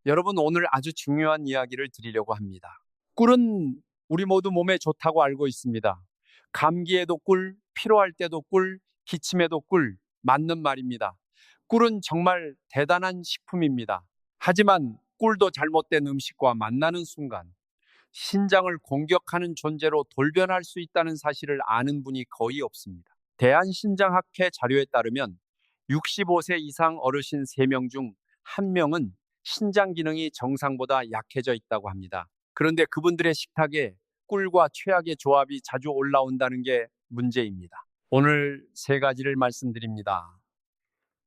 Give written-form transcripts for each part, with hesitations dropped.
여러분, 오늘 아주 중요한 이야기를 드리려고 합니다. 꿀은 우리 모두 몸에 좋다고 알고 있습니다. 감기에도 꿀, 피로할 때도 꿀, 기침에도 꿀, 맞는 말입니다. 꿀은 정말 대단한 식품입니다. 하지만 꿀도 잘못된 음식과 만나는 순간 신장을 공격하는 존재로 돌변할 수 있다는 사실을 아는 분이 거의 없습니다. 대한신장학회 자료에 따르면 65세 이상 어르신 3명 중 1명은 신장 기능이 정상보다 약해져 있다고 합니다. 그런데 그분들의 식탁에 꿀과 최악의 조합이 자주 올라온다는 게 문제입니다. 오늘 3가지를 말씀드립니다.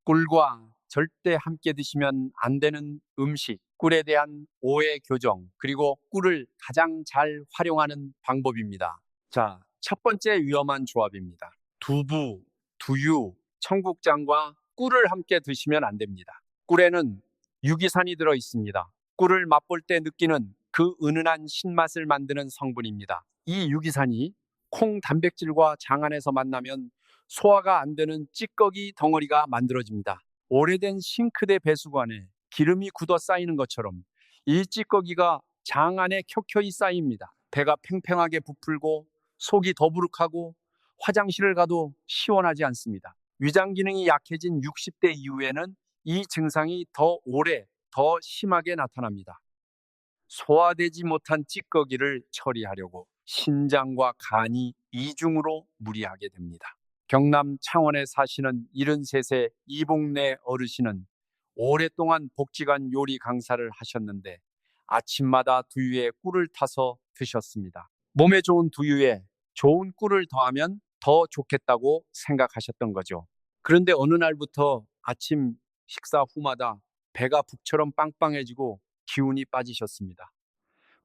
꿀과 절대 함께 드시면 안 되는 음식, 꿀에 대한 오해 교정, 그리고 꿀을 가장 잘 활용하는 방법입니다. 자, 첫 번째 위험한 조합입니다. 두부, 두유, 청국장과 꿀을 함께 드시면 안 됩니다. 꿀에는 유기산이 들어 있습니다. 꿀을 맛볼 때 느끼는 그 은은한 신맛을 만드는 성분입니다. 이 유기산이 콩 단백질과 장 안에서 만나면 소화가 안 되는 찌꺼기 덩어리가 만들어집니다. 오래된 싱크대 배수관에 기름이 굳어 쌓이는 것처럼 이 찌꺼기가 장 안에 켜켜이 쌓입니다. 배가 팽팽하게 부풀고 속이 더부룩하고 화장실을 가도 시원하지 않습니다. 위장 기능이 약해진 60대 이후에는 이 증상이 더 오래, 더 심하게 나타납니다. 소화되지 못한 찌꺼기를 처리하려고 신장과 간이 이중으로 무리하게 됩니다. 경남 창원에 사시는 73세 이봉래 어르신은 오랫동안 복지관 요리 강사를 하셨는데 아침마다 두유에 꿀을 타서 드셨습니다. 몸에 좋은 두유에 좋은 꿀을 더하면 더 좋겠다고 생각하셨던 거죠. 그런데 어느 날부터 아침 식사 후마다 배가 북처럼 빵빵해지고 기운이 빠지셨습니다.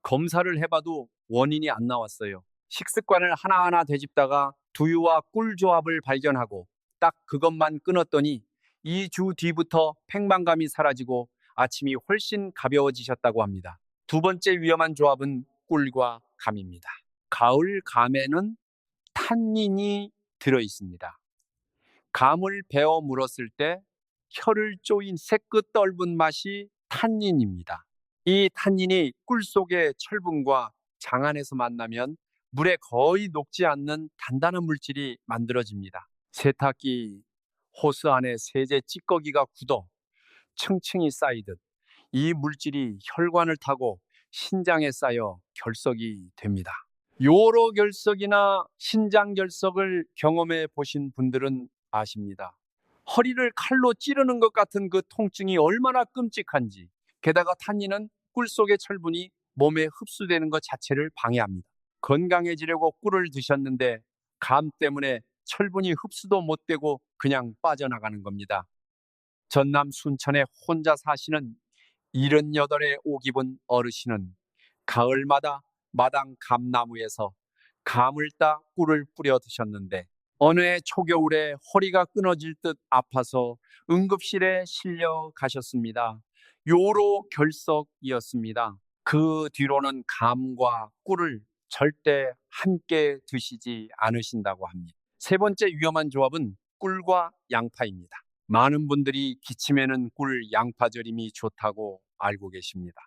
검사를 해봐도 원인이 안 나왔어요. 식습관을 하나하나 되짚다가 두유와 꿀 조합을 발견하고 딱 그것만 끊었더니 2주 뒤부터 팽만감이 사라지고 아침이 훨씬 가벼워지셨다고 합니다. 두 번째 위험한 조합은 꿀과 감입니다. 가을 감에는 탄닌이 들어 있습니다. 감을 베어 물었을 때 혀를 쪼인 새끝 떫은 맛이 탄닌입니다. 이 탄닌이 꿀 속의 철분과 장 안에서 만나면 물에 거의 녹지 않는 단단한 물질이 만들어집니다. 세탁기 호스 안에 세제 찌꺼기가 굳어 층층이 쌓이듯 이 물질이 혈관을 타고 신장에 쌓여 결석이 됩니다. 요로 결석이나 신장 결석을 경험해 보신 분들은 아십니다. 허리를 칼로 찌르는 것 같은 그 통증이 얼마나 끔찍한지, 게다가 탄닌은 꿀 속의 철분이 몸에 흡수되는 것 자체를 방해합니다. 건강해지려고 꿀을 드셨는데 감 때문에 철분이 흡수도 못 되고 그냥 빠져나가는 겁니다. 전남 순천에 혼자 사시는 78의 오기분 어르신은 가을마다 마당 감나무에서 감을 따 꿀을 뿌려 드셨는데 어느 해 초겨울에 허리가 끊어질 듯 아파서 응급실에 실려 가셨습니다. 요로 결석이었습니다. 그 뒤로는 감과 꿀을 절대 함께 드시지 않으신다고 합니다. 세 번째 위험한 조합은 꿀과 양파입니다. 많은 분들이 기침에는 꿀, 양파 절임이 좋다고 알고 계십니다.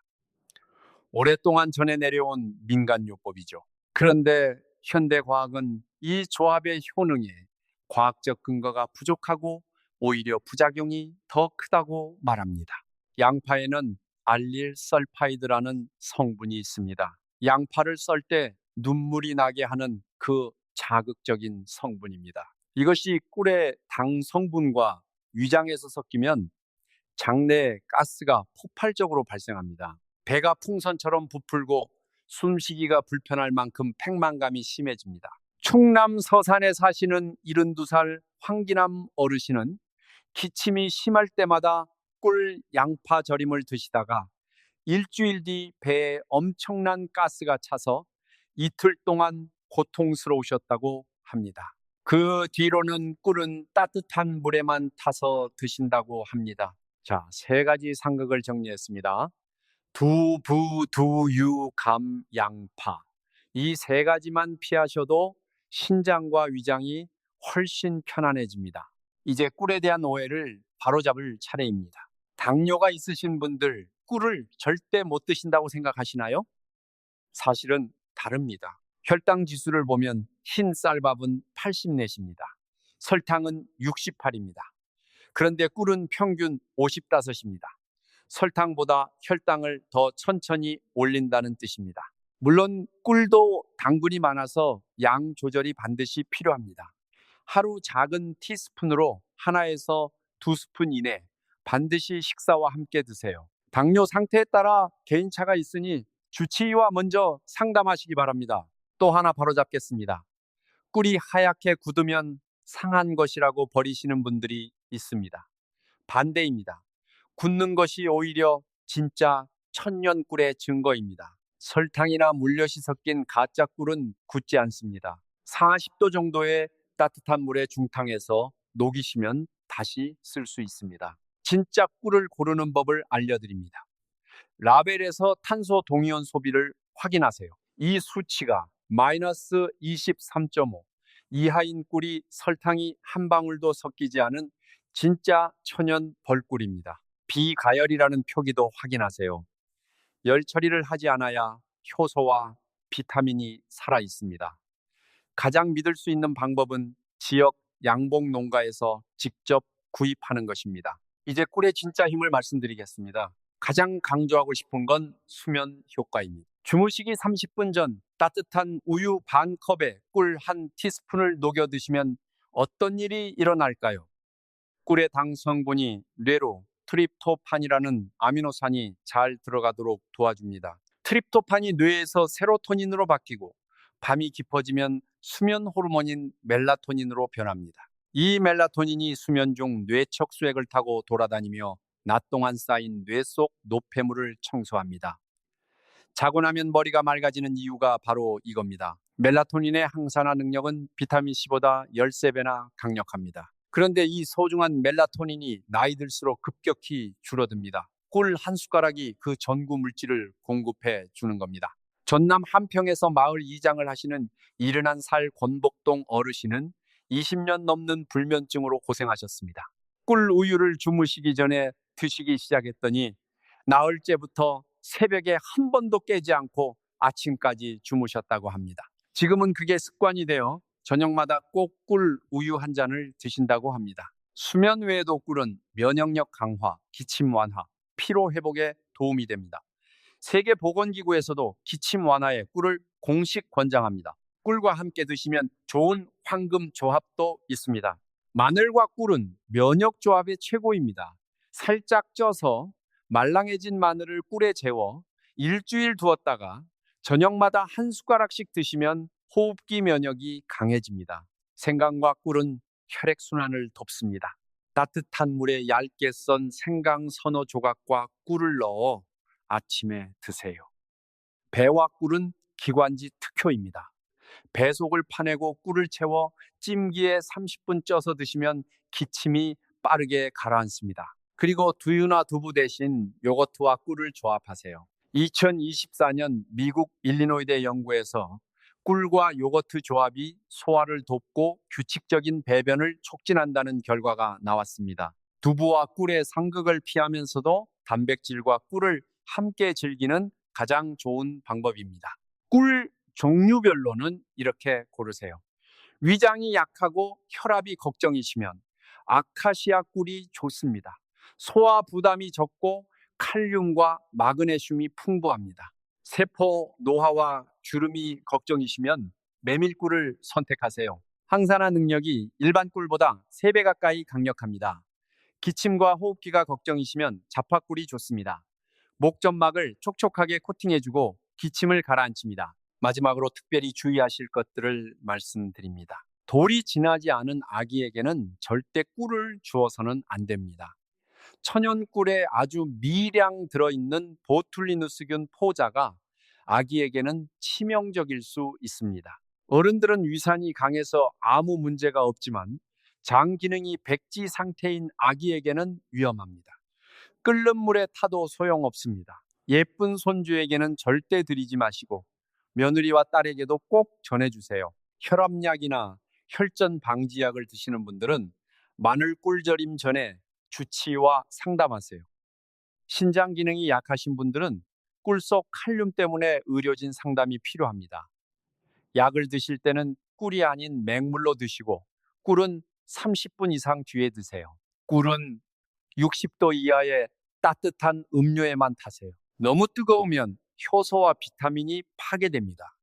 오랫동안 전해 내려온 민간요법이죠. 그런데 현대과학은 이 조합의 효능에 과학적 근거가 부족하고 오히려 부작용이 더 크다고 말합니다. 양파에는 알릴설파이드라는 성분이 있습니다. 양파를 썰 때 눈물이 나게 하는 그 자극적인 성분입니다. 이것이 꿀의 당 성분과 위장에서 섞이면 장내에 가스가 폭발적으로 발생합니다. 배가 풍선처럼 부풀고 숨쉬기가 불편할 만큼 팽만감이 심해집니다. 충남 서산에 사시는 72살 황기남 어르신은 기침이 심할 때마다 꿀 양파 절임을 드시다가 일주일 뒤 배에 엄청난 가스가 차서 이틀 동안 고통스러우셨다고 합니다. 그 뒤로는 꿀은 따뜻한 물에만 타서 드신다고 합니다. 자, 3가지 상극을 정리했습니다. 두부, 두유, 감, 양파. 이 3가지만 피하셔도 신장과 위장이 훨씬 편안해집니다. 이제 꿀에 대한 오해를 바로잡을 차례입니다. 당뇨가 있으신 분들, 꿀을 절대 못 드신다고 생각하시나요? 사실은 다릅니다. 혈당 지수를 보면 흰 쌀밥은 84입니다. 설탕은 68입니다. 그런데 꿀은 평균 55입니다. 설탕보다 혈당을 더 천천히 올린다는 뜻입니다. 물론 꿀도 당분이 많아서 양 조절이 반드시 필요합니다. 하루 작은 티스푼으로 하나에서 두 스푼 이내 반드시 식사와 함께 드세요. 당뇨 상태에 따라 개인차가 있으니 주치의와 먼저 상담하시기 바랍니다. 또 하나 바로잡겠습니다. 꿀이 하얗게 굳으면 상한 것이라고 버리시는 분들이 있습니다. 반대입니다. 굳는 것이 오히려 진짜 천년 꿀의 증거입니다. 설탕이나 물엿이 섞인 가짜 꿀은 굳지 않습니다. 40도 정도의 따뜻한 물에 중탕해서 녹이시면 다시 쓸 수 있습니다. 진짜 꿀을 고르는 법을 알려드립니다. 라벨에서 탄소 동이온 소비를 확인하세요. 이 수치가 마이너스 23.5 이하인 꿀이 설탕이 한 방울도 섞이지 않은 진짜 천연 벌꿀입니다. 비가열이라는 표기도 확인하세요. 열 처리를 하지 않아야 효소와 비타민이 살아 있습니다. 가장 믿을 수 있는 방법은 지역 양봉 농가에서 직접 구입하는 것입니다. 이제 꿀의 진짜 힘을 말씀드리겠습니다. 가장 강조하고 싶은 건 수면 효과입니다. 주무시기 30분 전 따뜻한 우유 반 컵에 꿀 한 티스푼을 녹여 드시면 어떤 일이 일어날까요? 꿀의 당 성분이 뇌로 트립토판이라는 아미노산이 잘 들어가도록 도와줍니다. 트립토판이 뇌에서 세로토닌으로 바뀌고 밤이 깊어지면 수면 호르몬인 멜라토닌으로 변합니다. 이 멜라토닌이 수면 중 뇌척 수액을 타고 돌아다니며 낮 동안 쌓인 뇌 속 노폐물을 청소합니다. 자고 나면 머리가 맑아지는 이유가 바로 이겁니다. 멜라토닌의 항산화 능력은 비타민C보다 13배나 강력합니다. 그런데 이 소중한 멜라토닌이 나이 들수록 급격히 줄어듭니다. 꿀 한 숟가락이 그 전구 물질을 공급해 주는 겁니다. 전남 한평에서 마을 이장을 하시는 71살 권복동 어르신은 20년 넘는 불면증으로 고생하셨습니다. 꿀 우유를 주무시기 전에 드시기 시작했더니 나흘째부터 새벽에 한 번도 깨지 않고 아침까지 주무셨다고 합니다. 지금은 그게 습관이 되어 저녁마다 꼭 꿀 우유 한 잔을 드신다고 합니다. 수면 외에도 꿀은 면역력 강화, 기침 완화, 피로 회복에 도움이 됩니다. 세계보건기구에서도 기침 완화에 꿀을 공식 권장합니다. 꿀과 함께 드시면 좋은 황금 조합도 있습니다. 마늘과 꿀은 면역 조합의 최고입니다. 살짝 쪄서 말랑해진 마늘을 꿀에 재워 일주일 두었다가 저녁마다 한 숟가락씩 드시면 호흡기 면역이 강해집니다. 생강과 꿀은 혈액순환을 돕습니다. 따뜻한 물에 얇게 썬 생강 서너 조각과 꿀을 넣어 아침에 드세요. 배와 꿀은 기관지 특효입니다. 배속을 파내고 꿀을 채워 찜기에 30분 쪄서 드시면 기침이 빠르게 가라앉습니다. 그리고 두유나 두부 대신 요거트와 꿀을 조합하세요. 2024년 미국 일리노이대 연구에서 꿀과 요거트 조합이 소화를 돕고 규칙적인 배변을 촉진한다는 결과가 나왔습니다. 두부와 꿀의 상극을 피하면서도 단백질과 꿀을 함께 즐기는 가장 좋은 방법입니다. 꿀 종류별로는 이렇게 고르세요. 위장이 약하고 혈압이 걱정이시면 아카시아 꿀이 좋습니다. 소화 부담이 적고 칼륨과 마그네슘이 풍부합니다. 세포 노화와 주름이 걱정이시면 메밀꿀을 선택하세요. 항산화 능력이 일반 꿀보다 3배 가까이 강력합니다. 기침과 호흡기가 걱정이시면 자파꿀이 좋습니다. 목점막을 촉촉하게 코팅해주고 기침을 가라앉힙니다. 마지막으로 특별히 주의하실 것들을 말씀드립니다. 돌이 지나지 않은 아기에게는 절대 꿀을 주어서는 안 됩니다. 천연꿀에 아주 미량 들어있는 보툴리누스균 포자가 아기에게는 치명적일 수 있습니다. 어른들은 위산이 강해서 아무 문제가 없지만 장 기능이 백지 상태인 아기에게는 위험합니다. 끓는 물에 타도 소용없습니다. 예쁜 손주에게는 절대 드리지 마시고 며느리와 딸에게도 꼭 전해주세요. 혈압약이나 혈전 방지약을 드시는 분들은 마늘 꿀 절임 전에 주치의와 상담하세요. 신장 기능이 약하신 분들은 꿀 속 칼륨 때문에 의료진 상담이 필요합니다. 약을 드실 때는 꿀이 아닌 맹물로 드시고 꿀은 30분 이상 뒤에 드세요. 꿀은 60도 이하의 따뜻한 음료에만 타세요. 너무 뜨거우면 효소와 비타민이 파괴됩니다.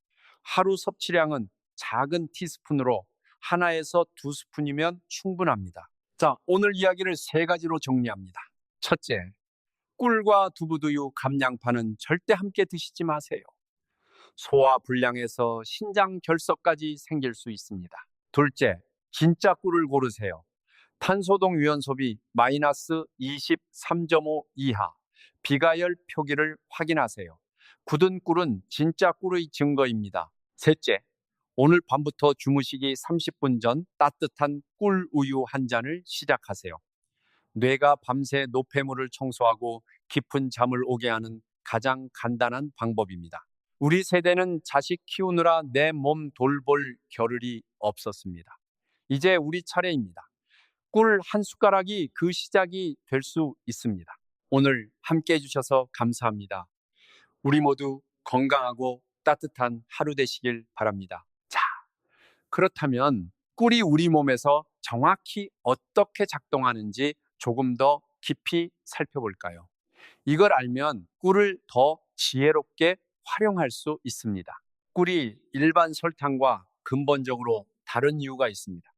하루 섭취량은 작은 티스푼으로 하나에서 두 스푼이면 충분합니다. 자, 오늘 이야기를 세 가지로 정리합니다. 첫째, 꿀과 두부두유, 감량파는 절대 함께 드시지 마세요. 소화 불량에서 신장 결석까지 생길 수 있습니다. 둘째, 진짜 꿀을 고르세요. 탄소동 유연 소비 마이너스 23.5 이하, 비가열 표기를 확인하세요. 굳은 꿀은 진짜 꿀의 증거입니다. 셋째, 오늘 밤부터 주무시기 30분 전 따뜻한 꿀 우유 한 잔을 시작하세요. 뇌가 밤새 노폐물을 청소하고 깊은 잠을 오게 하는 가장 간단한 방법입니다. 우리 세대는 자식 키우느라 내 몸 돌볼 겨를이 없었습니다. 이제 우리 차례입니다. 꿀 한 숟가락이 그 시작이 될 수 있습니다. 오늘 함께 해주셔서 감사합니다. 우리 모두 건강하고 따뜻한 하루 되시길 바랍니다. 자, 그렇다면 꿀이 우리 몸에서 정확히 어떻게 작동하는지 조금 더 깊이 살펴볼까요? 이걸 알면 꿀을 더 지혜롭게 활용할 수 있습니다. 꿀이 일반 설탕과 근본적으로 다른 이유가 있습니다.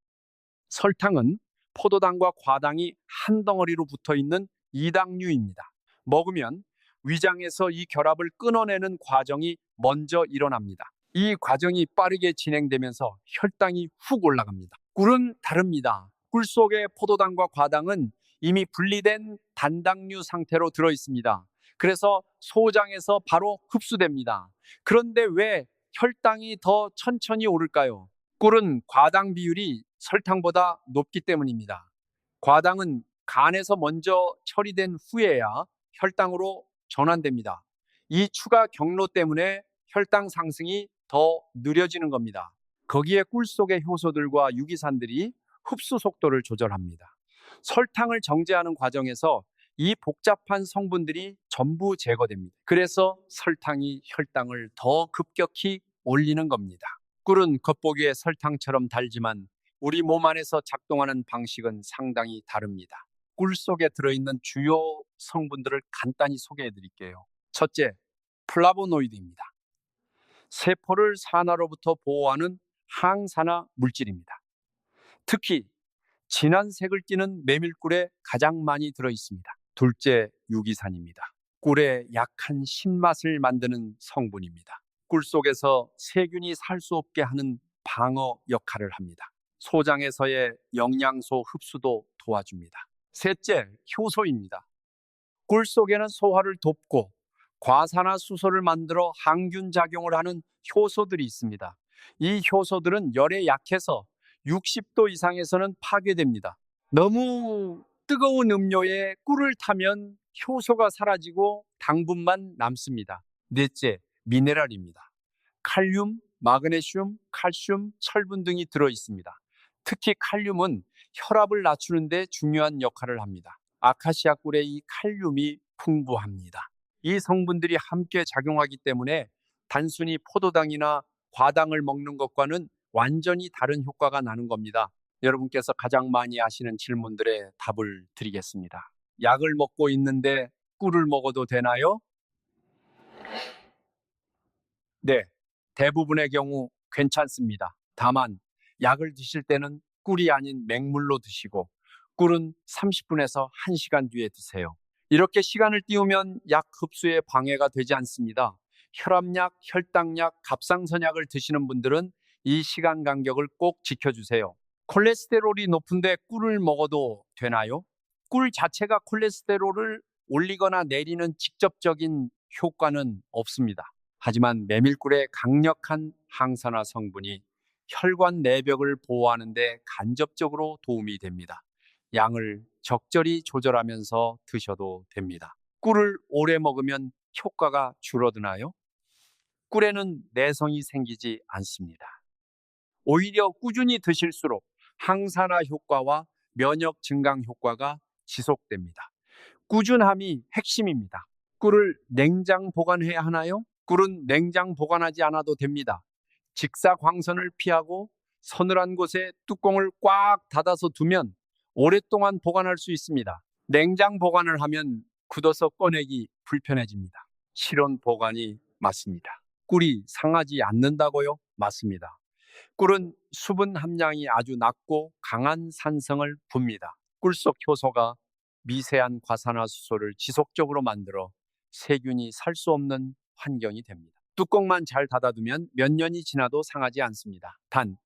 설탕은 포도당과 과당이 한 덩어리로 붙어 있는 이당류입니다. 먹으면 위장에서 이 결합을 끊어내는 과정이 먼저 일어납니다. 이 과정이 빠르게 진행되면서 혈당이 훅 올라갑니다. 꿀은 다릅니다. 꿀 속의 포도당과 과당은 이미 분리된 단당류 상태로 들어 있습니다. 그래서 소장에서 바로 흡수됩니다. 그런데 왜 혈당이 더 천천히 오를까요? 꿀은 과당 비율이 설탕보다 높기 때문입니다. 과당은 간에서 먼저 처리된 후에야 혈당으로 전환됩니다. 이 추가 경로 때문에 혈당 상승이 더 느려지는 겁니다. 거기에 꿀 속의 효소들과 유기산들이 흡수 속도를 조절합니다. 설탕을 정제하는 과정에서 이 복잡한 성분들이 전부 제거됩니다. 그래서 설탕이 혈당을 더 급격히 올리는 겁니다. 꿀은 겉보기에 설탕처럼 달지만 우리 몸 안에서 작동하는 방식은 상당히 다릅니다. 꿀 속에 들어있는 주요 성분들을 간단히 소개해 드릴게요. 첫째, 플라보노이드입니다. 세포를 산화로부터 보호하는 항산화 물질입니다. 특히 진한 색을 띠는 메밀꿀에 가장 많이 들어 있습니다. 둘째, 유기산입니다. 꿀의 약한 신맛을 만드는 성분입니다. 꿀 속에서 세균이 살 수 없게 하는 방어 역할을 합니다. 소장에서의 영양소 흡수도 도와줍니다. 셋째, 효소입니다. 꿀 속에는 소화를 돕고 과산화수소를 만들어 항균 작용을 하는 효소들이 있습니다. 이 효소들은 열에 약해서 60도 이상에서는 파괴됩니다. 너무 뜨거운 음료에 꿀을 타면 효소가 사라지고 당분만 남습니다. 넷째, 미네랄입니다. 칼륨, 마그네슘, 칼슘, 철분 등이 들어 있습니다. 특히 칼륨은 혈압을 낮추는 데 중요한 역할을 합니다. 아카시아 꿀에 이 칼륨이 풍부합니다. 이 성분들이 함께 작용하기 때문에 단순히 포도당이나 과당을 먹는 것과는 완전히 다른 효과가 나는 겁니다. 여러분께서 가장 많이 하시는 질문들에 답을 드리겠습니다. 약을 먹고 있는데 꿀을 먹어도 되나요? 네, 대부분의 경우 괜찮습니다. 다만 약을 드실 때는 꿀이 아닌 맹물로 드시고 꿀은 30분에서 1시간 뒤에 드세요. 이렇게 시간을 띄우면 약 흡수에 방해가 되지 않습니다. 혈압약, 혈당약, 갑상선약을 드시는 분들은 이 시간 간격을 꼭 지켜주세요. 콜레스테롤이 높은데 꿀을 먹어도 되나요? 꿀 자체가 콜레스테롤을 올리거나 내리는 직접적인 효과는 없습니다. 하지만 메밀꿀의 강력한 항산화 성분이 혈관 내벽을 보호하는 데 간접적으로 도움이 됩니다. 양을 적절히 조절하면서 드셔도 됩니다. 꿀을 오래 먹으면 효과가 줄어드나요? 꿀에는 내성이 생기지 않습니다. 오히려 꾸준히 드실수록 항산화 효과와 면역 증강 효과가 지속됩니다. 꾸준함이 핵심입니다. 꿀을 냉장 보관해야 하나요? 꿀은 냉장 보관하지 않아도 됩니다. 직사광선을 피하고 서늘한 곳에 뚜껑을 꽉 닫아서 두면 오랫동안 보관할 수 있습니다. 냉장 보관을 하면 굳어서 꺼내기 불편해집니다. 실온 보관이 맞습니다. 꿀이 상하지 않는다고요? 맞습니다. 꿀은 수분 함량이 아주 낮고 강한 산성을 붑니다. 꿀 속 효소가 미세한 과산화수소를 지속적으로 만들어 세균이 살 수 없는 환경이 됩니다. 뚜껑만 잘 닫아두면 몇 년이 지나도 상하지 않습니다. 단,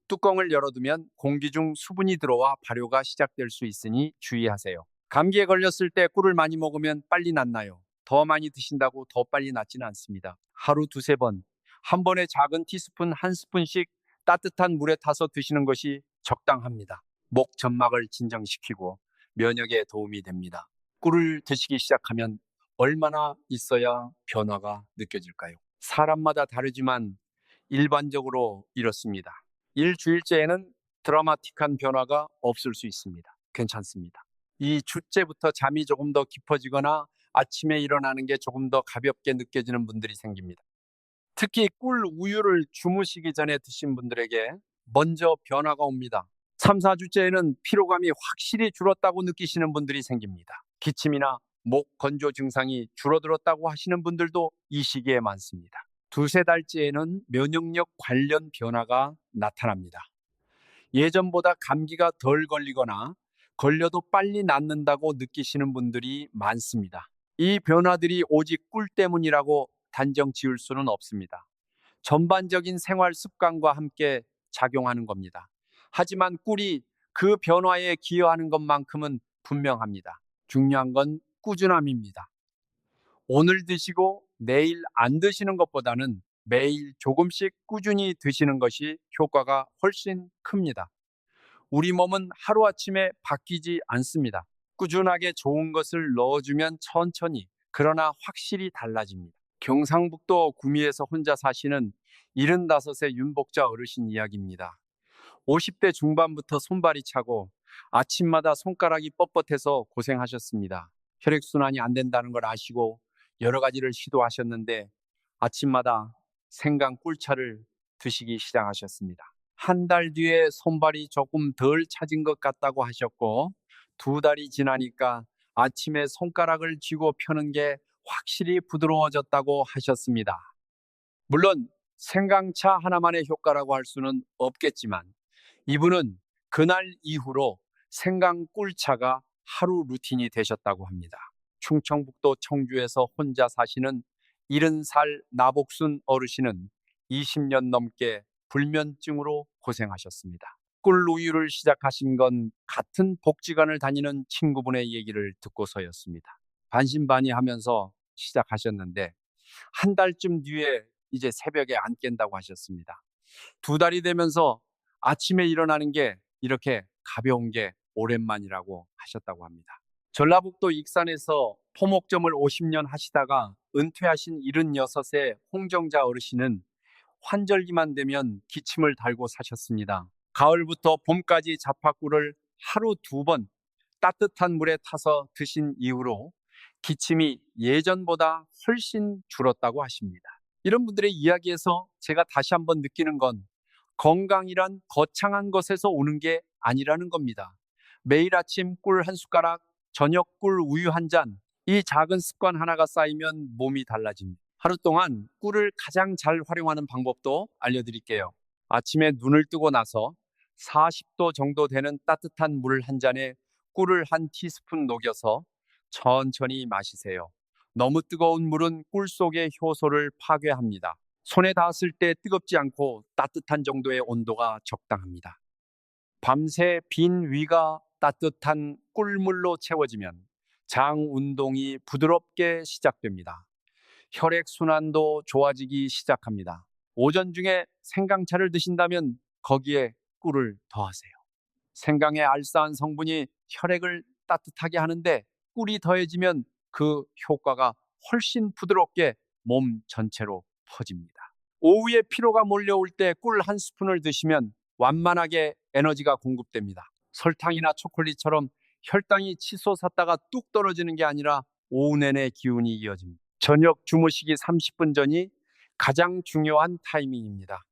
뚜껑을 열어두면 공기 중 수분이 들어와 발효가 시작될 수 있으니 주의하세요. 감기에 걸렸을 때 꿀을 많이 먹으면 빨리 낫나요? 더 많이 드신다고 더 빨리 낫지는 않습니다. 하루 두세 번, 한 번에 작은 티스푼 한 스푼씩 따뜻한 물에 타서 드시는 것이 적당합니다. 목 점막을 진정시키고 면역에 도움이 됩니다. 꿀을 드시기 시작하면 얼마나 있어야 변화가 느껴질까요? 사람마다 다르지만 일반적으로 이렇습니다. 일주일째에는 드라마틱한 변화가 없을 수 있습니다. 괜찮습니다. 이 주째부터 잠이 조금 더 깊어지거나 아침에 일어나는 게 조금 더 가볍게 느껴지는 분들이 생깁니다. 특히 꿀 우유를 주무시기 전에 드신 분들에게 먼저 변화가 옵니다. 3, 4주째에는 피로감이 확실히 줄었다고 느끼시는 분들이 생깁니다. 기침이나 목 건조 증상이 줄어들었다고 하시는 분들도 이 시기에 많습니다. 두세 달째에는 면역력 관련 변화가 나타납니다. 예전보다 감기가 덜 걸리거나 걸려도 빨리 낫는다고 느끼시는 분들이 많습니다. 이 변화들이 오직 꿀 때문이라고 단정 지을 수는 없습니다. 전반적인 생활 습관과 함께 작용하는 겁니다. 하지만 꿀이 그 변화에 기여하는 것만큼은 분명합니다. 중요한 건 꾸준함입니다. 오늘 드시고 내일 안 드시는 것보다는 매일 조금씩 꾸준히 드시는 것이 효과가 훨씬 큽니다. 우리 몸은 하루아침에 바뀌지 않습니다. 꾸준하게 좋은 것을 넣어주면 천천히, 그러나 확실히 달라집니다. 경상북도 구미에서 혼자 사시는 75세 윤복자 어르신 이야기입니다. 50대 중반부터 손발이 차고 아침마다 손가락이 뻣뻣해서 고생하셨습니다. 혈액순환이 안 된다는 걸 아시고 여러 가지를 시도하셨는데 아침마다 생강 꿀차를 드시기 시작하셨습니다. 한 달 뒤에 손발이 조금 덜 차진 것 같다고 하셨고 2달이 지나니까 아침에 손가락을 쥐고 펴는 게 확실히 부드러워졌다고 하셨습니다. 물론 생강차 하나만의 효과라고 할 수는 없겠지만 이분은 그날 이후로 생강 꿀차가 하루 루틴이 되셨다고 합니다. 충청북도 청주에서 혼자 사시는 70살 나복순 어르신은 20년 넘게 불면증으로 고생하셨습니다. 꿀 우유를 시작하신 건 같은 복지관을 다니는 친구분의 얘기를 듣고서였습니다. 반신반의하면서 시작하셨는데 한 달쯤 뒤에 이제 새벽에 안 깬다고 하셨습니다. 2달이 되면서 아침에 일어나는 게 이렇게 가벼운 게 오랜만이라고 하셨다고 합니다. 전라북도 익산에서 토목점을 50년 하시다가 은퇴하신 76세 홍정자 어르신은 환절기만 되면 기침을 달고 사셨습니다. 가을부터 봄까지 자파꿀을 하루 2번 따뜻한 물에 타서 드신 이후로 기침이 예전보다 훨씬 줄었다고 하십니다. 이런 분들의 이야기에서 제가 다시 한번 느끼는 건 건강이란 거창한 것에서 오는 게 아니라는 겁니다. 매일 아침 꿀 한 숟가락, 저녁 꿀 우유 한 잔, 이 작은 습관 하나가 쌓이면 몸이 달라집니다. 하루 동안 꿀을 가장 잘 활용하는 방법도 알려드릴게요. 아침에 눈을 뜨고 나서 40도 정도 되는 따뜻한 물 한 잔에 꿀을 한 티스푼 녹여서 천천히 마시세요. 너무 뜨거운 물은 꿀 속의 효소를 파괴합니다. 손에 닿았을 때 뜨겁지 않고 따뜻한 정도의 온도가 적당합니다. 밤새 빈 위가 따뜻한 꿀물로 채워지면 장 운동이 부드럽게 시작됩니다. 혈액순환도 좋아지기 시작합니다. 오전 중에 생강차를 드신다면 거기에 꿀을 더하세요. 생강의 알싸한 성분이 혈액을 따뜻하게 하는데 꿀이 더해지면 그 효과가 훨씬 부드럽게 몸 전체로 퍼집니다. 오후에 피로가 몰려올 때 꿀 한 스푼을 드시면 완만하게 에너지가 공급됩니다. 설탕이나 초콜릿처럼 혈당이 치솟았다가 뚝 떨어지는 게 아니라 오후 내내 기운이 이어집니다. 저녁 주무시기 30분 전이 가장 중요한 타이밍입니다.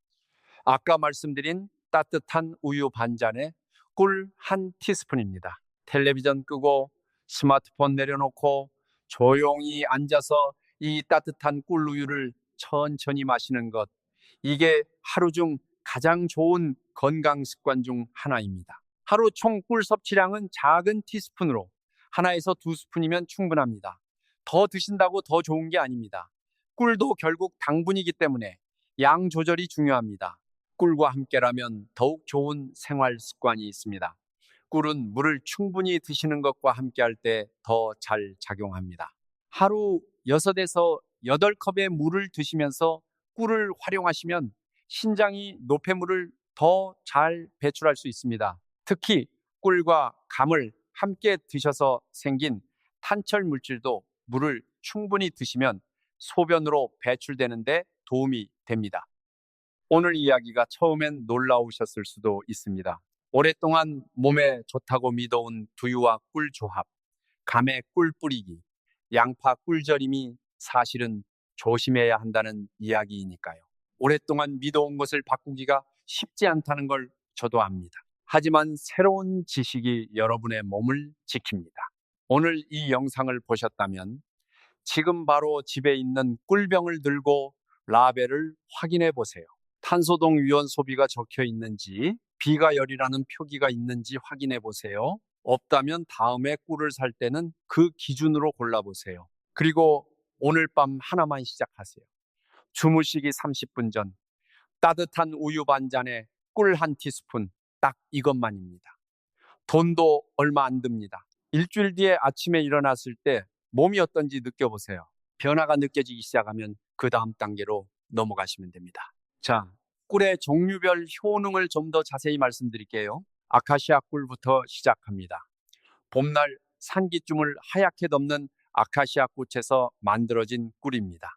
아까 말씀드린 따뜻한 우유 반잔에 꿀 한 티스푼입니다. 텔레비전 끄고 스마트폰 내려놓고 조용히 앉아서 이 따뜻한 꿀 우유를 천천히 마시는 것. 이게 하루 중 가장 좋은 건강 습관 중 하나입니다. 하루 총 꿀 섭취량은 작은 티스푼으로 하나에서 두 스푼이면 충분합니다. 더 드신다고 더 좋은 게 아닙니다. 꿀도 결국 당분이기 때문에 양 조절이 중요합니다. 꿀과 함께라면 더욱 좋은 생활 습관이 있습니다. 꿀은 물을 충분히 드시는 것과 함께할 때 더 잘 작용합니다. 하루 6에서 8컵의 물을 드시면서 꿀을 활용하시면 신장이 노폐물을 더 잘 배출할 수 있습니다. 특히 꿀과 감을 함께 드셔서 생긴 탄철 물질도 물을 충분히 드시면 소변으로 배출되는데 도움이 됩니다. 오늘 이야기가 처음엔 놀라우셨을 수도 있습니다. 오랫동안 몸에 좋다고 믿어온 두유와 꿀 조합, 감의 꿀 뿌리기, 양파 꿀 절임이 사실은 조심해야 한다는 이야기이니까요. 오랫동안 믿어온 것을 바꾸기가 쉽지 않다는 걸 저도 압니다. 하지만 새로운 지식이 여러분의 몸을 지킵니다. 오늘 이 영상을 보셨다면 지금 바로 집에 있는 꿀병을 들고 라벨을 확인해 보세요. 탄소동 위원 소비가 적혀 있는지, 비가열이라는 표기가 있는지 확인해 보세요. 없다면 다음에 꿀을 살 때는 그 기준으로 골라보세요. 그리고 오늘 밤 하나만 시작하세요. 주무시기 30분 전 따뜻한 우유 반잔에 꿀 한 티스푼, 딱 이것만입니다. 돈도 얼마 안 듭니다. 일주일 뒤에 아침에 일어났을 때 몸이 어떤지 느껴보세요. 변화가 느껴지기 시작하면 그 다음 단계로 넘어가시면 됩니다. 자, 꿀의 종류별 효능을 좀 더 자세히 말씀드릴게요. 아카시아 꿀부터 시작합니다. 봄날 산기쫌을 하얗게 덮는 아카시아 꽃에서 만들어진 꿀입니다.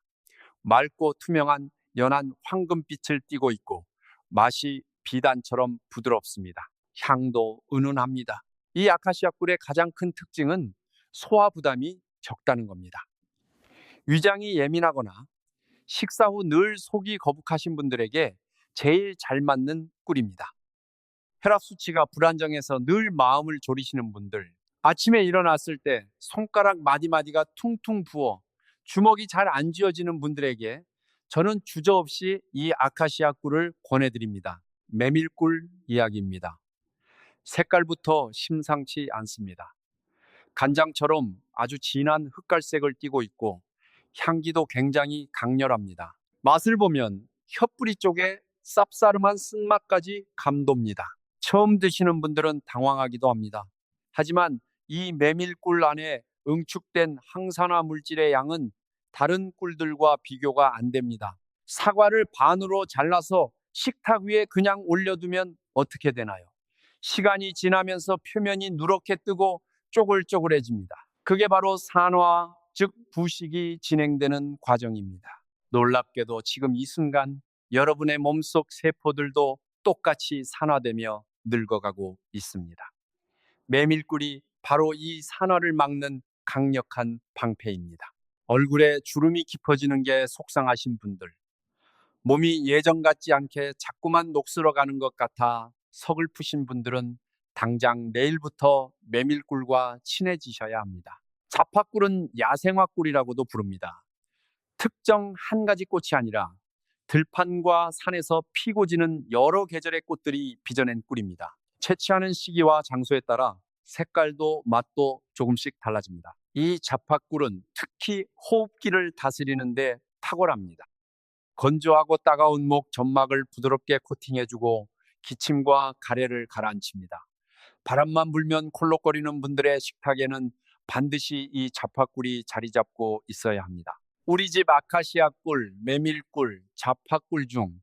맑고 투명한 연한 황금빛을 띠고 있고 맛이 비단처럼 부드럽습니다. 향도 은은합니다. 이 아카시아 꿀의 가장 큰 특징은 소화 부담이 적다는 겁니다. 위장이 예민하거나 식사 후 늘 속이 거북하신 분들에게 제일 잘 맞는 꿀입니다. 혈압 수치가 불안정해서 늘 마음을 졸이시는 분들, 아침에 일어났을 때 손가락 마디마디가 퉁퉁 부어 주먹이 잘 안 쥐어지는 분들에게 저는 주저없이 이 아카시아 꿀을 권해드립니다. 메밀꿀 이야기입니다. 색깔부터 심상치 않습니다. 간장처럼 아주 진한 흑갈색을 띠고 있고 향기도 굉장히 강렬합니다. 맛을 보면 혀뿌리 쪽에 쌉싸름한 쓴맛까지 감돕니다. 처음 드시는 분들은 당황하기도 합니다. 하지만 이 메밀꿀 안에 응축된 항산화 물질의 양은 다른 꿀들과 비교가 안 됩니다. 사과를 반으로 잘라서 식탁 위에 그냥 올려두면 어떻게 되나요? 시간이 지나면서 표면이 누렇게 뜨고 쪼글쪼글해집니다. 그게 바로 산화, 즉 부식이 진행되는 과정입니다. 놀랍게도 지금 이 순간 여러분의 몸속 세포들도 똑같이 산화되며 늙어가고 있습니다. 메밀꿀이 바로 이 산화를 막는 강력한 방패입니다. 얼굴에 주름이 깊어지는 게 속상하신 분들, 몸이 예전 같지 않게 자꾸만 녹슬어가는 것 같아 서글프신 분들은 당장 내일부터 메밀꿀과 친해지셔야 합니다. 자파꿀은 야생화꿀이라고도 부릅니다. 특정 한 가지 꽃이 아니라 들판과 산에서 피고 지는 여러 계절의 꽃들이 빚어낸 꿀입니다. 채취하는 시기와 장소에 따라 색깔도 맛도 조금씩 달라집니다. 이 자파꿀은 특히 호흡기를 다스리는 데 탁월합니다. 건조하고 따가운 목 점막을 부드럽게 코팅해주고 기침과 가래를 가라앉힙니다. 바람만 불면 콜록거리는 분들의 식탁에는 반드시 이 자파꿀이 자리 잡고 있어야 합니다. 우리 집 아카시아 꿀, 메밀꿀, 자파꿀 중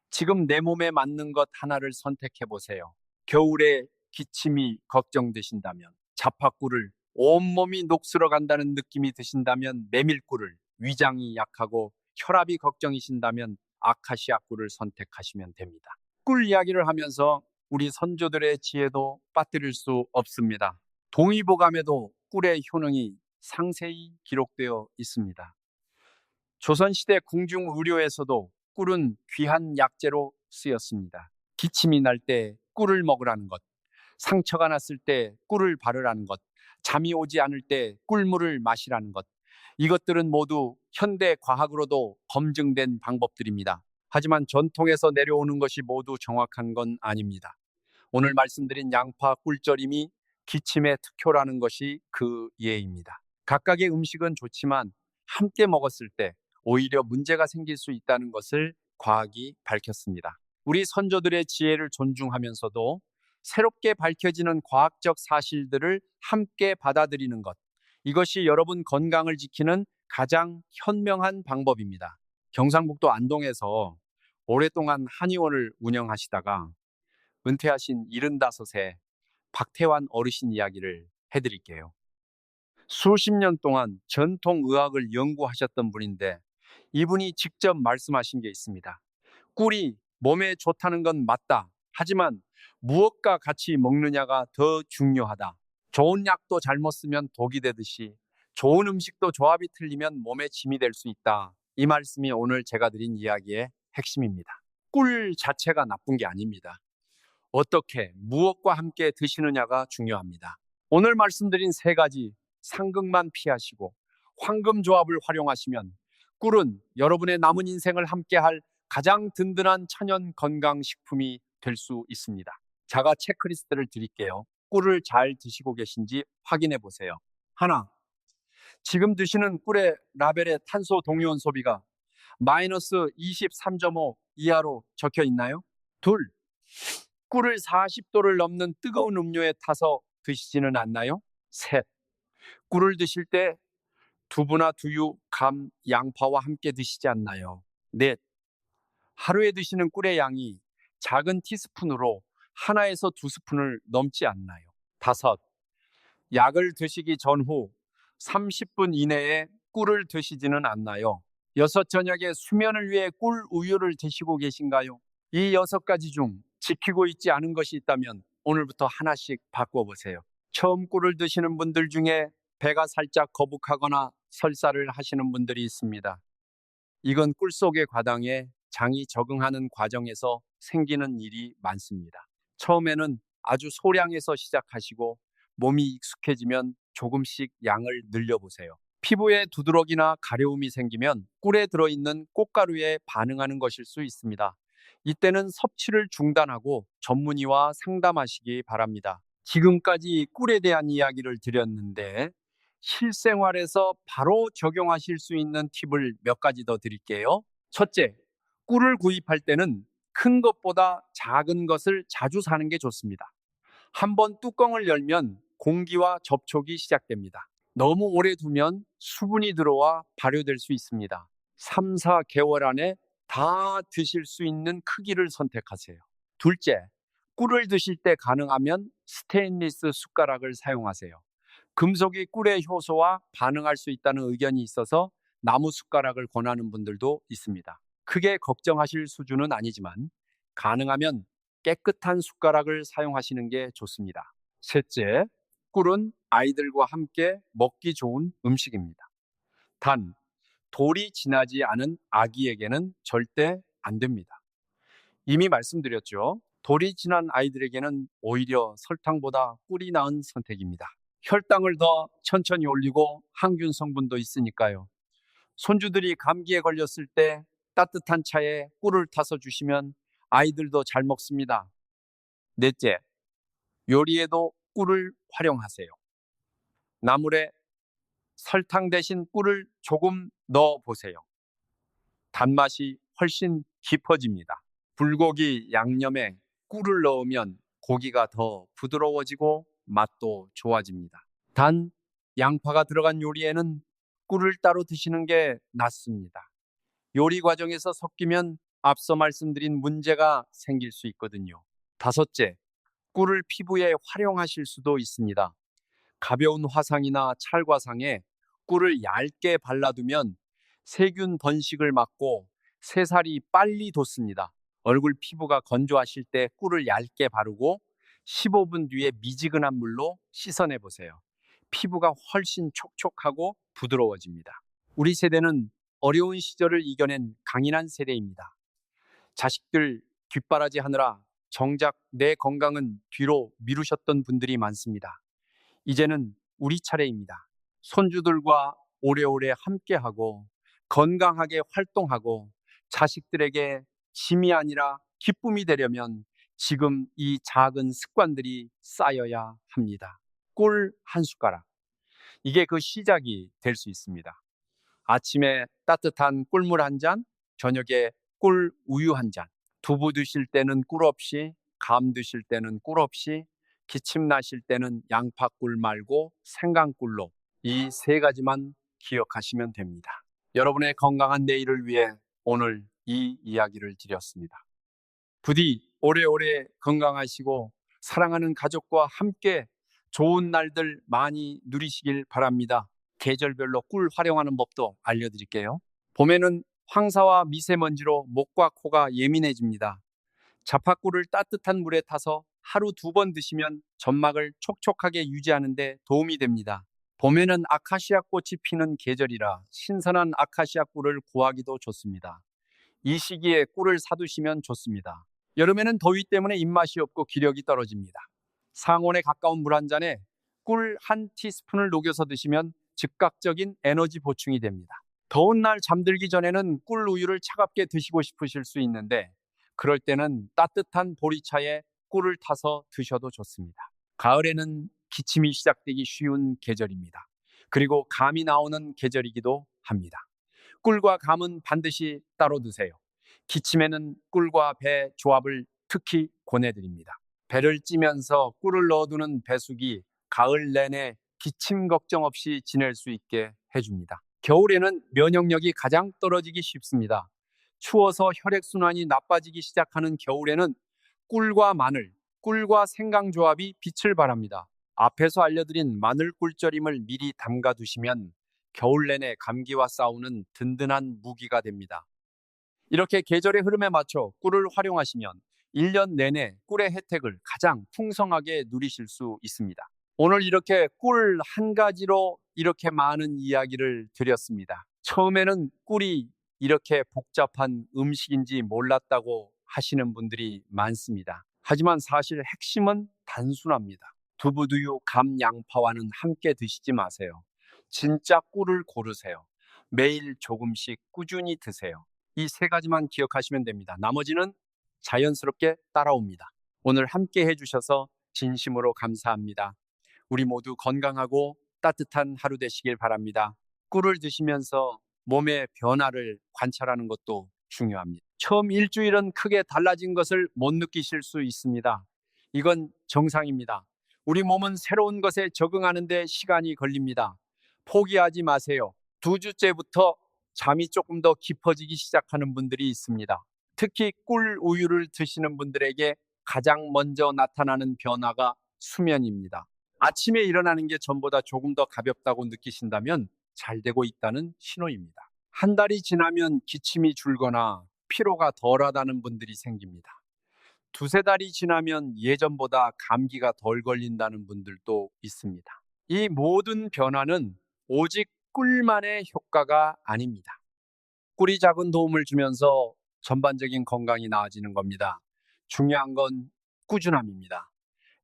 지금 내 몸에 맞는 것 하나를 선택해 보세요. 겨울에 기침이 걱정되신다면 자파꿀을, 온몸이 녹슬어 간다는 느낌이 드신다면 메밀꿀을, 위장이 약하고 혈압이 걱정이신다면 아카시아 꿀을 선택하시면 됩니다. 꿀 이야기를 하면서 우리 선조들의 지혜도 빠뜨릴 수 없습니다. 동의보감에도 꿀의 효능이 상세히 기록되어 있습니다. 조선시대 궁중의료에서도 꿀은 귀한 약재로 쓰였습니다. 기침이 날 때 꿀을 먹으라는 것, 상처가 났을 때 꿀을 바르라는 것, 잠이 오지 않을 때 꿀물을 마시라는 것, 이것들은 모두 현대 과학으로도 검증된 방법들입니다. 하지만 전통에서 내려오는 것이 모두 정확한 건 아닙니다. 오늘 말씀드린 양파 꿀절임이 기침의 특효라는 것이 그 예입니다. 각각의 음식은 좋지만 함께 먹었을 때 오히려 문제가 생길 수 있다는 것을 과학이 밝혔습니다. 우리 선조들의 지혜를 존중하면서도 새롭게 밝혀지는 과학적 사실들을 함께 받아들이는 것, 이것이 여러분 건강을 지키는 가장 현명한 방법입니다. 경상북도 안동에서 오랫동안 한의원을 운영하시다가 은퇴하신 75세 박태환 어르신 이야기를 해드릴게요. 수십 년 동안 전통의학을 연구하셨던 분인데 이분이 직접 말씀하신 게 있습니다. 꿀이 몸에 좋다는 건 맞다. 하지만 무엇과 같이 먹느냐가 더 중요하다. 좋은 약도 잘못 쓰면 독이 되듯이 좋은 음식도 조합이 틀리면 몸에 짐이 될 수 있다. 이 말씀이 오늘 제가 드린 이야기의 핵심입니다. 꿀 자체가 나쁜 게 아닙니다. 어떻게, 무엇과 함께 드시느냐가 중요합니다. 오늘 말씀드린 세 가지 상극만 피하시고 황금조합을 활용하시면 꿀은 여러분의 남은 인생을 함께할 가장 든든한 천연 건강식품이 될 수 있습니다. 제가 체크리스트를 드릴게요. 꿀을 잘 드시고 계신지 확인해 보세요. 하나, 지금 드시는 꿀의 라벨에 탄소 동위원 소비가 마이너스 23.5 이하로 적혀 있나요? 둘, 꿀을 40도를 넘는 뜨거운 음료에 타서 드시지는 않나요? 셋, 꿀을 드실 때 두부나 두유, 감, 양파와 함께 드시지 않나요? 넷, 하루에 드시는 꿀의 양이 작은 티스푼으로 하나에서 두 스푼을 넘지 않나요? 다섯, 약을 드시기 전후 30분 이내에 꿀을 드시지는 않나요? 여섯, 저녁에 수면을 위해 꿀 우유를 드시고 계신가요? 이 6가지 중 지키고 있지 않은 것이 있다면 오늘부터 하나씩 바꿔보세요. 처음 꿀을 드시는 분들 중에 배가 살짝 거북하거나 설사를 하시는 분들이 있습니다. 이건 꿀 속의 과당에 장이 적응하는 과정에서 생기는 일이 많습니다. 처음에는 아주 소량에서 시작하시고 몸이 익숙해지면 조금씩 양을 늘려보세요. 피부에 두드러기나 가려움이 생기면 꿀에 들어있는 꽃가루에 반응하는 것일 수 있습니다. 이때는 섭취를 중단하고 전문의와 상담하시기 바랍니다. 지금까지 꿀에 대한 이야기를 드렸는데 실생활에서 바로 적용하실 수 있는 팁을 몇 가지 더 드릴게요. 첫째, 꿀을 구입할 때는 큰 것보다 작은 것을 자주 사는 게 좋습니다. 한번 뚜껑을 열면 공기와 접촉이 시작됩니다. 너무 오래 두면 수분이 들어와 발효될 수 있습니다. 3, 4개월 안에 다 드실 수 있는 크기를 선택하세요. 둘째, 꿀을 드실 때 가능하면 스테인리스 숟가락을 사용하세요. 금속이 꿀의 효소와 반응할 수 있다는 의견이 있어서 나무 숟가락을 권하는 분들도 있습니다. 크게 걱정하실 수준은 아니지만 가능하면 깨끗한 숟가락을 사용하시는 게 좋습니다. 셋째, 꿀은 아이들과 함께 먹기 좋은 음식입니다. 단, 돌이 지나지 않은 아기에게는 절대 안 됩니다. 이미 말씀드렸죠. 돌이 지난 아이들에게는 오히려 설탕보다 꿀이 나은 선택입니다. 혈당을 더 천천히 올리고 항균 성분도 있으니까요. 손주들이 감기에 걸렸을 때 따뜻한 차에 꿀을 타서 주시면 아이들도 잘 먹습니다. 넷째, 요리에도 꿀을 활용하세요. 나물에 설탕 대신 꿀을 조금 넣어 보세요. 단맛이 훨씬 깊어집니다. 불고기 양념에 꿀을 넣으면 고기가 더 부드러워지고 맛도 좋아집니다. 단, 양파가 들어간 요리에는 꿀을 따로 드시는 게 낫습니다. 요리 과정에서 섞이면 앞서 말씀드린 문제가 생길 수 있거든요. 다섯째, 꿀을 피부에 활용하실 수도 있습니다. 가벼운 화상이나 찰과상에 꿀을 얇게 발라두면 세균 번식을 막고 새살이 빨리 돋습니다. 얼굴 피부가 건조하실 때 꿀을 얇게 바르고 15분 뒤에 미지근한 물로 씻어내 보세요. 피부가 훨씬 촉촉하고 부드러워집니다. 우리 세대는 어려운 시절을 이겨낸 강인한 세대입니다. 자식들 뒷바라지 하느라 정작 내 건강은 뒤로 미루셨던 분들이 많습니다. 이제는 우리 차례입니다. 손주들과 오래오래 함께하고 건강하게 활동하고 자식들에게 짐이 아니라 기쁨이 되려면 지금 이 작은 습관들이 쌓여야 합니다. 꿀 한 숟가락. 이게 그 시작이 될 수 있습니다. 아침에 따뜻한 꿀물 한 잔, 저녁에 꿀 우유 한 잔. 두부 드실 때는 꿀 없이, 감 드실 때는 꿀 없이, 기침 나실 때는 양파꿀 말고 생강꿀로 이 세 가지만 기억하시면 됩니다. 여러분의 건강한 내일을 위해 오늘 이 이야기를 드렸습니다. 부디 오래오래 건강하시고 사랑하는 가족과 함께 좋은 날들 많이 누리시길 바랍니다. 계절별로 꿀 활용하는 법도 알려드릴게요. 봄에는 황사와 미세먼지로 목과 코가 예민해집니다. 자파꿀을 따뜻한 물에 타서 하루 2번 드시면 점막을 촉촉하게 유지하는 데 도움이 됩니다. 봄에는 아카시아 꽃이 피는 계절이라 신선한 아카시아 꿀을 구하기도 좋습니다. 이 시기에 꿀을 사두시면 좋습니다. 여름에는 더위 때문에 입맛이 없고 기력이 떨어집니다. 상온에 가까운 물 한 잔에 꿀 한 티스푼을 녹여서 드시면 즉각적인 에너지 보충이 됩니다. 더운 날 잠들기 전에는 꿀 우유를 차갑게 드시고 싶으실 수 있는데 그럴 때는 따뜻한 보리차에 꿀을 타서 드셔도 좋습니다. 가을에는 기침이 시작되기 쉬운 계절입니다. 그리고 감이 나오는 계절이기도 합니다. 꿀과 감은 반드시 따로 드세요. 기침에는 꿀과 배 조합을 특히 권해드립니다. 배를 찌면서 꿀을 넣어두는 배숙이 가을 내내 기침 걱정 없이 지낼 수 있게 해줍니다. 겨울에는 면역력이 가장 떨어지기 쉽습니다. 추워서 혈액순환이 나빠지기 시작하는 겨울에는 꿀과 마늘, 꿀과 생강 조합이 빛을 발합니다. 앞에서 알려드린 마늘 꿀절임을 미리 담가 두시면 겨울 내내 감기와 싸우는 든든한 무기가 됩니다. 이렇게 계절의 흐름에 맞춰 꿀을 활용하시면 1년 내내 꿀의 혜택을 가장 풍성하게 누리실 수 있습니다. 오늘 이렇게 꿀 한 가지로 이렇게 많은 이야기를 드렸습니다. 처음에는 꿀이 이렇게 복잡한 음식인지 몰랐다고 하시는 분들이 많습니다. 하지만 사실 핵심은 단순합니다. 두부, 두유, 감, 양파와는 함께 드시지 마세요. 진짜 꿀을 고르세요. 매일 조금씩 꾸준히 드세요. 이 세 가지만 기억하시면 됩니다. 나머지는 자연스럽게 따라옵니다. 오늘 함께 해주셔서 진심으로 감사합니다. 우리 모두 건강하고 따뜻한 하루 되시길 바랍니다. 꿀을 드시면서 몸의 변화를 관찰하는 것도 중요합니다. 처음 일주일은 크게 달라진 것을 못 느끼실 수 있습니다. 이건 정상입니다. 우리 몸은 새로운 것에 적응하는 데 시간이 걸립니다. 포기하지 마세요. 2주째부터 잠이 조금 더 깊어지기 시작하는 분들이 있습니다. 특히 꿀 우유를 드시는 분들에게 가장 먼저 나타나는 변화가 수면입니다. 아침에 일어나는 게 전보다 조금 더 가볍다고 느끼신다면 잘 되고 있다는 신호입니다. 한 달이 지나면 기침이 줄거나 피로가 덜하다는 분들이 생깁니다. 2~3달이 지나면 예전보다 감기가 덜 걸린다는 분들도 있습니다. 이 모든 변화는 오직 꿀만의 효과가 아닙니다. 꿀이 작은 도움을 주면서 전반적인 건강이 나아지는 겁니다. 중요한 건 꾸준함입니다.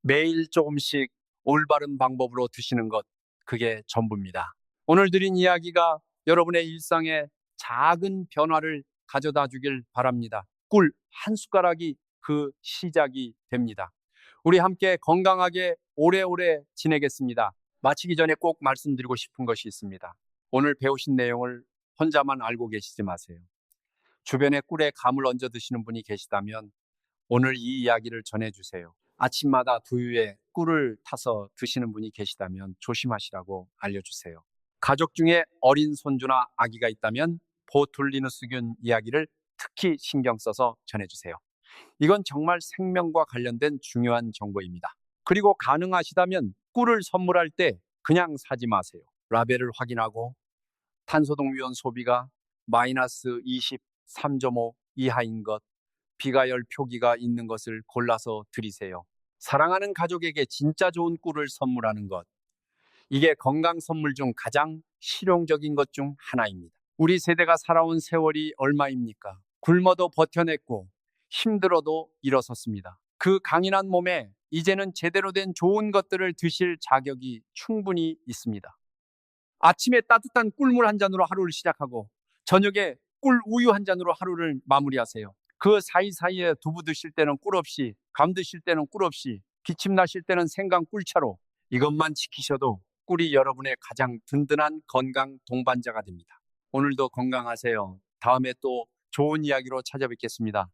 매일 조금씩 올바른 방법으로 드시는 것, 그게 전부입니다. 오늘 드린 이야기가 여러분의 일상에 작은 변화를 가져다 주길 바랍니다. 꿀 한 숟가락이 그 시작이 됩니다. 우리 함께 건강하게 오래오래 지내겠습니다. 마치기 전에 꼭 말씀드리고 싶은 것이 있습니다. 오늘 배우신 내용을 혼자만 알고 계시지 마세요. 주변에 꿀에 감을 얹어 드시는 분이 계시다면 오늘 이 이야기를 전해주세요. 아침마다 두유에 꿀을 타서 드시는 분이 계시다면 조심하시라고 알려주세요. 가족 중에 어린 손주나 아기가 있다면 보툴리누스균 이야기를 특히 신경 써서 전해주세요. 이건 정말 생명과 관련된 중요한 정보입니다. 그리고 가능하시다면 꿀을 선물할 때 그냥 사지 마세요. 라벨을 확인하고 탄소동위원 소비가 마이너스 23.5 이하인 것, 비가열 표기가 있는 것을 골라서 드리세요. 사랑하는 가족에게 진짜 좋은 꿀을 선물하는 것. 이게 건강 선물 중 가장 실용적인 것 중 하나입니다. 우리 세대가 살아온 세월이 얼마입니까? 굶어도 버텨냈고 힘들어도 일어섰습니다. 그 강인한 몸에 이제는 제대로 된 좋은 것들을 드실 자격이 충분히 있습니다. 아침에 따뜻한 꿀물 한 잔으로 하루를 시작하고 저녁에 꿀 우유 한 잔으로 하루를 마무리하세요. 그 사이사이에 두부 드실 때는 꿀 없이, 감 드실 때는 꿀 없이, 기침 나실 때는 생강 꿀차로 이것만 지키셔도 꿀이 여러분의 가장 든든한 건강 동반자가 됩니다. 오늘도 건강하세요. 다음에 또 좋은 이야기로 찾아뵙겠습니다.